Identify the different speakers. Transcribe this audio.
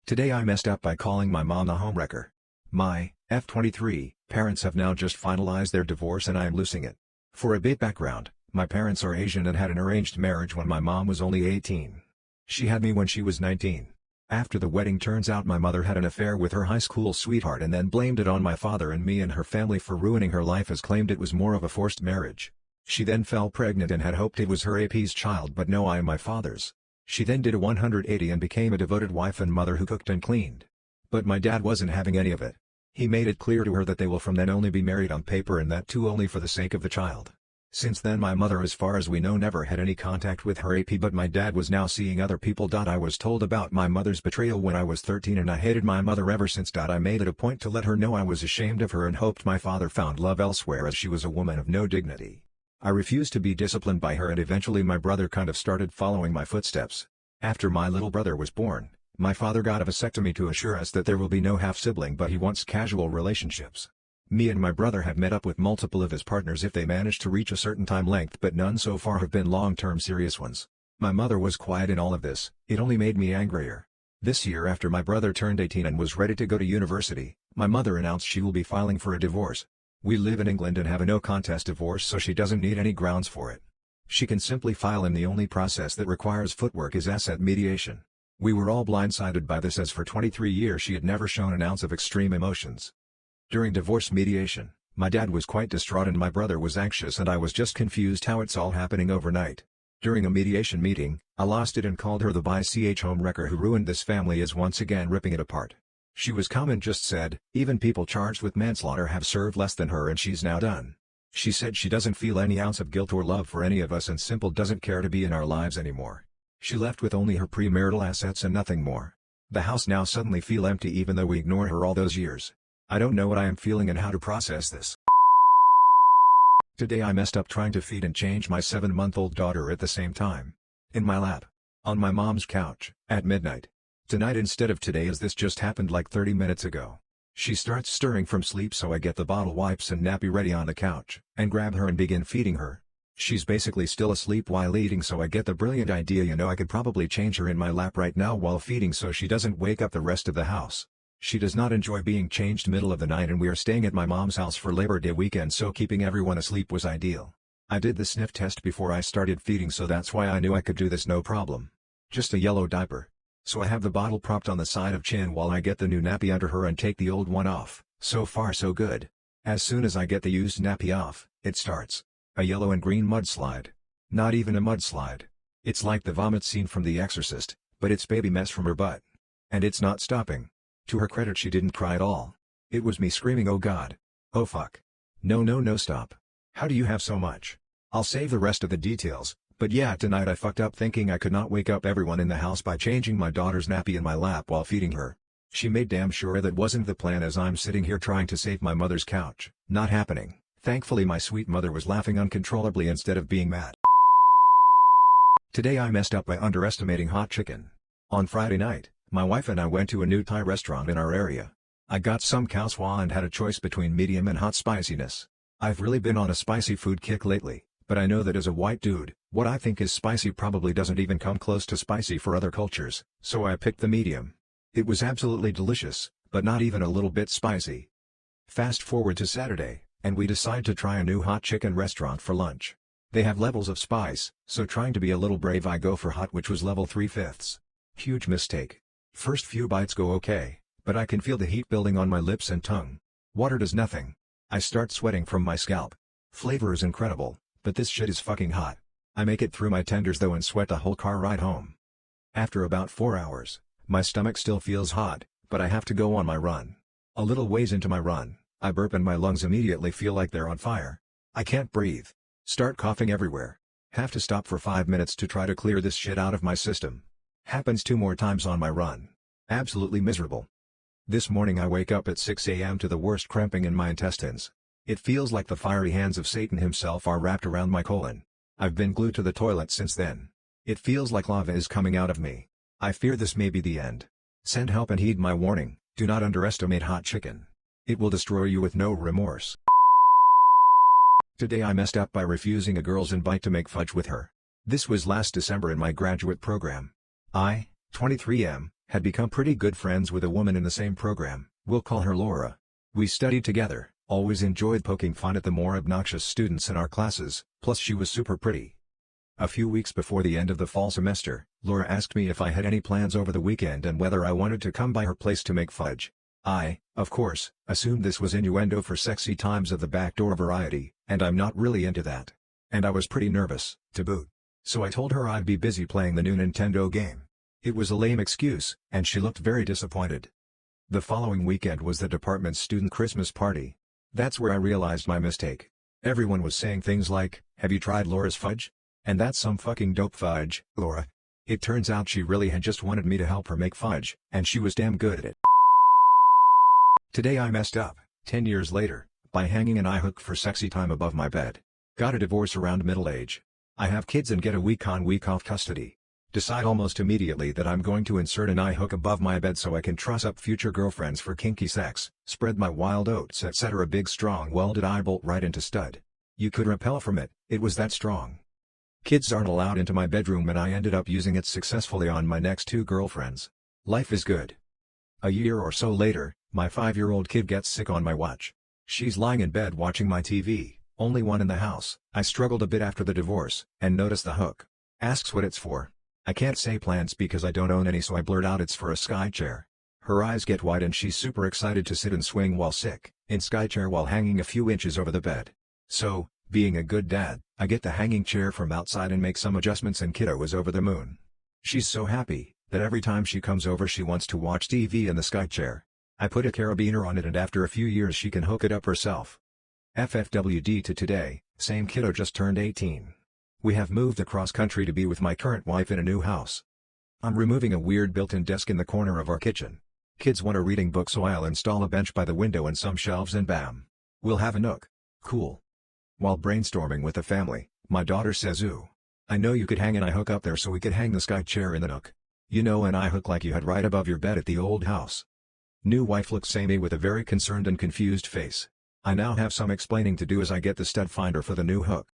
Speaker 1: Today I messed up by calling my mom a homewrecker. My F23 parents have now just finalized their divorce and I am losing it. For a bit background, my parents are Asian and had an arranged marriage when my mom was only 18. She had me when she was 19. After the wedding, turns out my mother had an affair with her high school sweetheart and then blamed it on my father and me and her family for ruining her life, as claimed it was more of a forced marriage. She then fell pregnant and had hoped it was her AP's child, but no, I am my father's. She then did a 180 and became a devoted wife and mother who cooked and cleaned. But my dad wasn't having any of it. He made it clear to her that they will from then only be married on paper, and that too only for the sake of the child. Since then my mother, as far as we know, never had any contact with her AP, but my dad was now seeing other people. I was told about my mother's betrayal when I was 13 and I hated my mother ever since. I made it a point to let her know I was ashamed of her and hoped my father found love elsewhere, as she was a woman of no dignity. I refused to be disciplined by her and eventually my brother kind of started following my footsteps. After my little brother was born, my father got a vasectomy to assure us that there will be no half-sibling, but he wants casual relationships. Me and my brother have met up with multiple of his partners if they manage to reach a certain time length, but none so far have been long-term serious ones. My mother was quiet in all of this. It only made me angrier. This year, after my brother turned 18 and was ready to go to university, my mother announced she will be filing for a divorce. We live in England and have a no-contest divorce, so she doesn't need any grounds for it. She can simply file, and the only process that requires footwork is asset mediation. We were all blindsided by this, as for 23 years she had never shown an ounce of extreme emotions. During divorce mediation, my dad was quite distraught and my brother was anxious, and I was just confused how it's all happening overnight. During a mediation meeting, I lost it and called her the homewrecker who ruined this family, is once again ripping it apart. She was calm and just said, even people charged with manslaughter have served less than her and she's now done. She said she doesn't feel any ounce of guilt or love for any of us and simple doesn't care to be in our lives anymore. She left with only her premarital assets and nothing more. The house now suddenly feel empty even though we ignored her all those years. I don't know what I am feeling and how to process this. Today I messed up trying to feed and change my 7-month-old daughter at the same time. In my lap. On my mom's couch, at midnight. Tonight instead of today, as this just happened like 30 minutes ago. She starts stirring from sleep, so I get the bottle wipes and nappy ready on the couch, and grab her and begin feeding her. She's basically still asleep while eating, so I get the brilliant idea, I could probably change her in my lap right now while feeding so she doesn't wake up the rest of the house. She does not enjoy being changed middle of the night, and we are staying at my mom's house for Labor Day weekend, so keeping everyone asleep was ideal. I did the sniff test before I started feeding, so that's why I knew I could do this no problem. Just a yellow diaper. So I have the bottle propped on the side of chin while I get the new nappy under her and take the old one off. So far so good. As soon as I get the used nappy off, it starts. A yellow and green mudslide. Not even a mudslide. It's like the vomit scene from The Exorcist, but it's baby mess from her butt. And it's not stopping. To her credit, she didn't cry at all. It was me screaming, oh god. Oh fuck. No, stop. How do you have so much? I'll save the rest of the details. But yeah, tonight I fucked up thinking I could not wake up everyone in the house by changing my daughter's nappy in my lap while feeding her. She made damn sure that wasn't the plan, as I'm sitting here trying to save my mother's couch. Not happening. Thankfully my sweet mother was laughing uncontrollably instead of being mad. Today I messed up by underestimating hot chicken. On Friday night, my wife and I went to a new Thai restaurant in our area. I got some khao swa and had a choice between medium and hot spiciness. I've really been on a spicy food kick lately. But I know that as a white dude, what I think is spicy probably doesn't even come close to spicy for other cultures, so I picked the medium. It was absolutely delicious, but not even a little bit spicy. Fast forward to Saturday, and we decide to try a new hot chicken restaurant for lunch. They have levels of spice, so trying to be a little brave I go for hot, which was level 3/5. Huge mistake. First few bites go okay, but I can feel the heat building on my lips and tongue. Water does nothing. I start sweating from my scalp. Flavor is incredible. But this shit is fucking hot. I make it through my tenders though and sweat the whole car ride home. After about 4 hours, my stomach still feels hot, but I have to go on my run. A little ways into my run, I burp and my lungs immediately feel like they're on fire. I can't breathe. Start coughing everywhere. Have to stop for 5 minutes to try to clear this shit out of my system. Happens 2 more times on my run. Absolutely miserable. This morning I wake up at 6 a.m. to the worst cramping in my intestines. It feels like the fiery hands of Satan himself are wrapped around my colon. I've been glued to the toilet since then. It feels like lava is coming out of me. I fear this may be the end. Send help and heed my warning, do not underestimate hot chicken. It will destroy you with no remorse. Today I messed up by refusing a girl's invite to make fudge with her. This was last December in my graduate program. I, 23 am, Had become pretty good friends with a woman in the same program, we'll call her Laura. We studied together, always enjoyed poking fun at the more obnoxious students in our classes, plus she was super pretty. A few weeks before the end of the fall semester, Laura asked me if I had any plans over the weekend and whether I wanted to come by her place to make fudge. I, of course, assumed this was innuendo for sexy times of the backdoor variety, and I'm not really into that. And I was pretty nervous, to boot. So I told her I'd be busy playing the new Nintendo game. It was a lame excuse, and she looked very disappointed. The following weekend was the department's student Christmas party. That's where I realized my mistake. Everyone was saying things like, "Have you tried Laura's fudge? And that's some fucking dope fudge, Laura." It turns out she really had just wanted me to help her make fudge, and she was damn good at it. Today I messed up, 10 years later, by hanging an eye hook for sexy time above my bed. Got a divorce around middle age. I have kids and get a week on week off custody. Decide almost immediately that I'm going to insert an eye hook above my bed so I can truss up future girlfriends for kinky sex, spread my wild oats etc. Big strong welded eye bolt right into stud. You could repel from it, it was that strong. Kids aren't allowed into my bedroom and I ended up using it successfully on my next 2 girlfriends. Life is good. A year or so later, my 5-year-old kid gets sick on my watch. She's lying in bed watching my TV, only one in the house. I struggled a bit after the divorce, and noticed the hook. Asks what it's for. I can't say plants because I don't own any, so I blurt out it's for a sky chair. Her eyes get wide and she's super excited to sit and swing while sick, in sky chair while hanging a few inches over the bed. So, being a good dad, I get the hanging chair from outside and make some adjustments and kiddo is over the moon. She's so happy, that every time she comes over she wants to watch TV in the sky chair. I put a carabiner on it and after a few years she can hook it up herself. FFWD to today, same kiddo just turned 18. We have moved across country to be with my current wife in a new house. I'm removing a weird built-in desk in the corner of our kitchen. Kids want a reading book so I'll install a bench by the window and some shelves and bam. We'll have a nook. Cool. While brainstorming with the family, my daughter says, "Ooh. I know you could hang an eye hook up there so we could hang the sky chair in the nook. You know, an eye hook like you had right above your bed at the old house." New wife looks at me with a very concerned and confused face. I now have some explaining to do as I get the stud finder for the new hook.